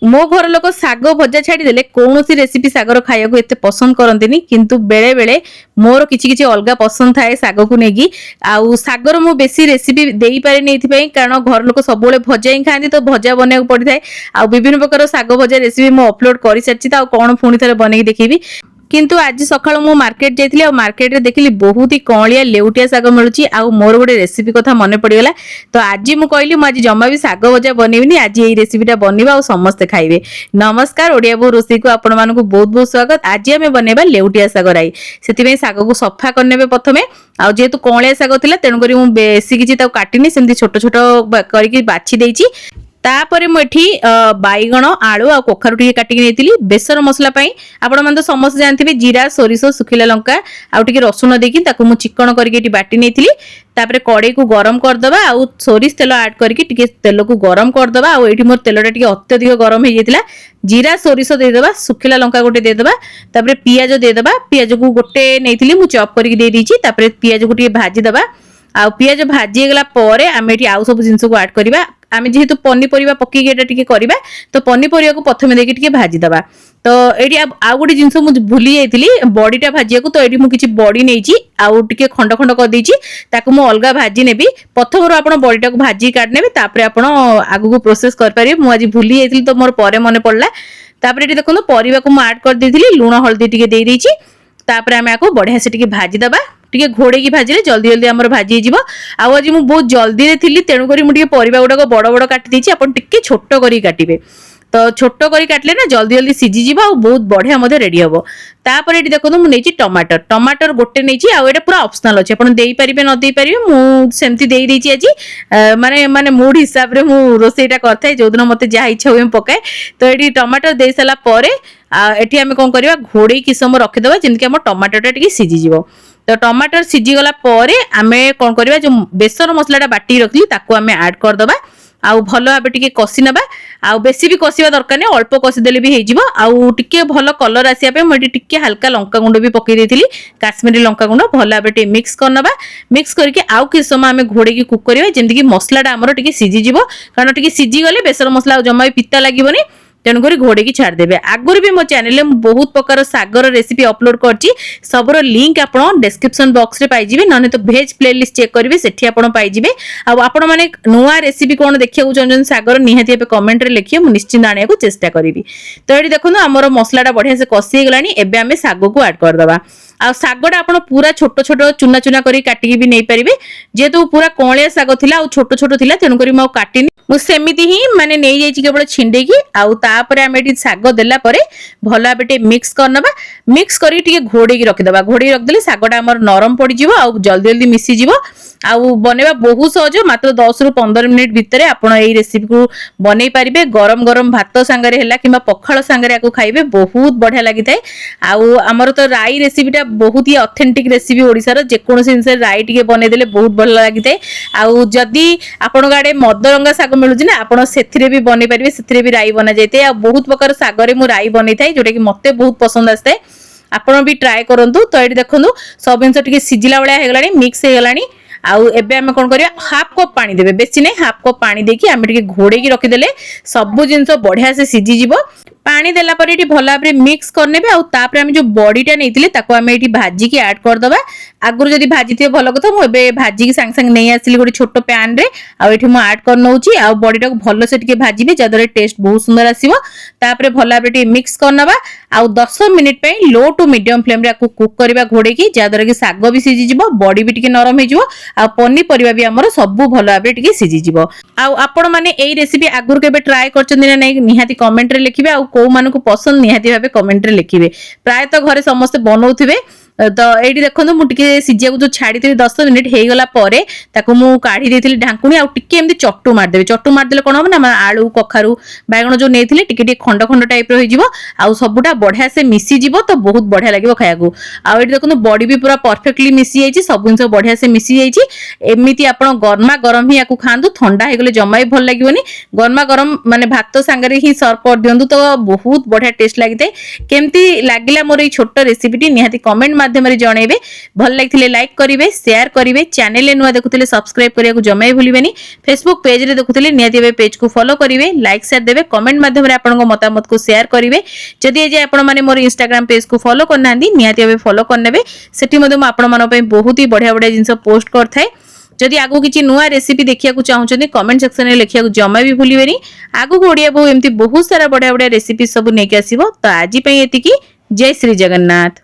मो घर लोक शाग भजा छाड़देले कौन रेसिपी शागर खाया एत पसंद करती किंतु बेले बेले मोर किसी किसी अलग पसंद थाए शाग को लेकिन आउ शागर मु बेसी रेसिपी दे पारे कारण घर लोक सब भजा ही खाती तो भजा बनवाक पड़ता है आ विभिन्न प्रकार शाग भजा रेसिपी मु अपलोड कर सारी कौन पुणी थे बनई देखी किंतु आज सकाळ मु मार्केट जाइली और मार्केट रे देखली बहुत ही कौलिया लेउटिया शाग मिलुची आ मोर गोटे रेसिपी कथा मन पड़गला तो आज मु कहली मु आज जमा भी शाग भजा बनइबिनी आज ये रेसिपीटा बनइबा और समस्त खाइबे। नमस्कार ओडिया बो रोसी को आपण मानकु बहुत बहुत स्वागत। आज आमे बनइबा लेउटिया शाग राई सेति शाग को सफा करनेबे प्रथमे आ जेतु कौलिया शाग थिला तेनु करी मु बेसी किछि ताऊ काटिनी सेमति छोट छोट करके बाछि देइछि। तापर मुझे बैगण आलू आ कखारु टी काटिक नहीं बेसर मसला आपण मैंने तो समस्त जानते जीरा सोरिष सुखिला लंका आउ टी रसुण देकी मु चिकन करके बाटी नहीं तापर कड़े को गरम करदबा आउ सोरिष तेल ऐड करके तेल को गरम करदबा आउ एठी मोर तेलटा टी अत्यधिक गरम हो जाता जीरा सोरिष देदबा सुखिला लंका गोटे देदबा तापर पियाज देदबा पियाज को गोटे नहीं मु चॉप करके दे दीची तापर पियाज को टी भाजी दबा आ पियाज भाजी गला परे आमे एठी आउ सब जिंस को ऐड करबा आमे जेहेतु पनीपरिया पक्की एटा टिके करबा तो पनीपरिया को प्रथमे देके टिके भाजी दबा तो एठी आउ गोटे जिंस मु भूली जाइतिली बडीटा भाजिया को तो एठी मु किछि बडी नेइची आउ टिके खंड खंड कर देइची ताकू मु अलगा भाजी नेबी प्रथम रो आपण बडीटा को भाजी काट नेबे तापर आपण आगु को प्रोसेस कर पारिबे। मु आज भूली जाइतिली तो मोर परे मने पड़ला तापर एठी देखो परिवा को मु ऐड कर देइतिली लूण हल्दी टिके देइ देइची तापर आमे आको बढ़िया से टिके भाजी दबा टिके घोड़े की भाजी जल्दी जल्दी आमर भाजी हो आज आज मुझे बहुत जल्दी रे थी तेणुक मुझे परिवा गुड़ाक बड़ बड़ काटी आपन टिके छोट करी काटिबे तो छोट करी काटले ना जल्दी जल्दी सीझी जीवा और बहुत बढ़िया मधे रेडी हबो। तापर एटी देखो मु नेची टमाटर टमाटर गोटे नेची आ एटा पूरा ऑप्शनल अछि आपन देई परिबे न देई परिबे मु सेमती देई देची आज माने माने मूड हिसाब रे मु रोसेईटा करथाय जोदिन मते जा इच्छा होय पकाए तो एटी टमाटर देई सला परे एटी आमे कोन करबा घोड़े की समय रखि देबा जेंति हम टमाटरटा टिके सीझी जीवो। तो टमाटर सीझी गला परे आमे कोन करबा जो बेसन मसलाटा बाटी रखली ताको आमे ऐड कर दबा आउ भलो भाबे टिके कसी नबा आउ बेसी भी कसिबा दरकार नै अल्प कसी देले भी हे जिवो आउ टिके भलो कलर आसिया पे मटी टिके हल्का लंका गुंड भी पकई देथिली काश्मीरी लंका गुंड भलो भाबे टिके मिक्स करनबा मिक्स करके आउ कि समय आमे घोड़े की कुक करबा जेंति कि मसलाटा हमर टिके सीझी जिवो कारण टिके सीझी गले बेसन मसला जम्मा पिता लागिबोनी तेणुक घोड़े की छाड़देवे। आगुरी भी मो चैनल में बहुत प्रकार सागर रेसिपी अपलोड करछि सबरो लिंक आपण डिस्क्रिप्शन बॉक्स रे पाइजिबे नने तो भेज प्लेलिस्ट चेक करिवे सेठी आपण पाइजिबे आ आपण माने नुवा रेसिपी कोन देखिया चाहछन सागर निहाती पे कमेंट रे लिखिए मु निश्चित आनिया को चेष्टा करिवि। तो एडी देखो हमर मसलाटा बढ़िया से कसी गलानी एबे आमे सागो को ऐड कर दबा आ सागटा आपण पूरा छोट छोट चुना चुना करी काटिकी भी नै परिबे जेतु पूरा कोळिया साग थिला आ छोट छोट थिला तेणु करी मो काटिनी मु सेमिति ही माने नै जाइछि केवल छिंडे की आउ तापरे आमे एटी साग देला परे भला बेटे मिक्स करनबा मिक्स करी टिके घोड़े की रखि दबा घोड़े रख देले सागटा हमर नरम पड़ी जिवो आउ जल्दी जल्दी मिसी जिवो आउ बनेबा बहुत सहज मात्र 10 रु 15 मिनिट भितरे आपण एई रेसिपी को बनै परिबे गरम गरम भात संगरे हैला किबा पखाळ संगरे आको खाइबे बहुत बढ़िया लागि थाए आउ हमर तो राई रेसिपीटा बहुत ही ऑथेंटिक रेसिपी ओडिसा रो जे कोनोसी जिंस राई टिके बनै देले बहुत भल लागि थाए आउ जदी आपण गाडे मदरंगा साग मिलुछि ना आपण सेथिरे भी बनै परिबे सेथिरे भी राई बना जायते आ बहुत प्रकार सागरे मु राई बनै थाए जोटा कि मते बहुत पसंद आस्ते आपण भी ट्राई करंतु। तो एठी देखंतु सब जिंस टिके सिजिला वाला हेगलानी मिक्स हेगलानी आउ एबे आमे कोन करिया हाफ कप पानी देबे बेसी नै हाफ कप पानी देकी आमे टिके घोड़े की रखि देले सब जिंस बढ़िया से सिजी जिवो पानी देला पर एटी भला भाबरे मिक्स करनेबे आउ तापर आमे जो बॉडीटा नेइतिले ताको आमे एटी भाजी की ऐड कर दबा आगुर जदी भाजी थिए भलो कथा मु एबे भाजी की संग संग नै आसिली गोटे छोट पैन रे आउ एठी मु ऐड कर नउची आउ बॉडीटा को भलो से टिके भाजीबे जदरे टेस्ट बहुत सुंदर आसीबो तापर भला भाबरे टिके मिक्स करनबा आउ 10 मिनिट पे लो टू मीडियम फ्लेम रे आको कुक करबा घोड़े की जदरे की साग भी सिजी जिवो बॉडी भी टिके नरम हे जिवो आ पन्नी परिबा भी हमर सब भलो भाबरे टिके सिजी जिवो। आउ आपण माने एई रेसिपी आगुर केबे ट्राई करचंदी ना नै निहाती कमेंट रे लिखिबे आउ को मानको पसंद निहाती भाबे कमेंट रे लिखिबे प्राय तो घरे समस्त बनौथिबे। तो एठी देखंतु मु टिके सिजिया को जो छाडी थी 10 मिनिट हे गला परे ताको मु काढी देथिली ढांकुनी आ टिके एमदी चट्टू मार देले कोन हो ना आलू कखारु बैगण जो नेथिले टिके टिके खंड खंड टाइप रो हो जिवो आ सबुटा बढ़िया से मिसी जिवो तो बहुत बढ़िया लागिवो खाया को। आ एठी देखंतु बॉडी भी पूरा परफेक्टली मिसी जाईची सब जिंस बढ़िया से मिसी जाईची एमिति आपण गरमा गरम ही याकू खांदु ठंडा हे गले जम्मा ही भल लागिवोनी गरमा गरम माने भात संगरे ही सर्व कर दियंतु तो बहुत बढ़िया टेस्ट लागिते। केमती लागिला मोर ए छोट रेसिपीटी निहाती कमेंट माध्यम जनइबे भल लगी लाइक करेंगे शेयर करेंगे चैनल नुआ देखुले सब्सक्राइब करने को जमा भी भूलें फेसबुक पेज रे देखुले निहाती पेज को फॉलो करेंगे लाइक शेयर देवे कमेंट माध्यम आपन मतामत को शेयर करेंगे जदि आज आपण मैंने मोर इंस्टाग्राम पेज को फॉलो करना निहाती फॉलो करने से बहुत ही बढ़िया बढ़िया जिन पोस्ट करता है जदि आगु किसी नुआ रेसिपी देखिया चाहते कमेंट सेक्शन में लिखा जमा भी भूलें आगु ओडिया बहु एमती बहुत सारा बढ़िया बढ़िया रेसिपी सब नहीं आसो तो आज ये जय श्री जगन्नाथ।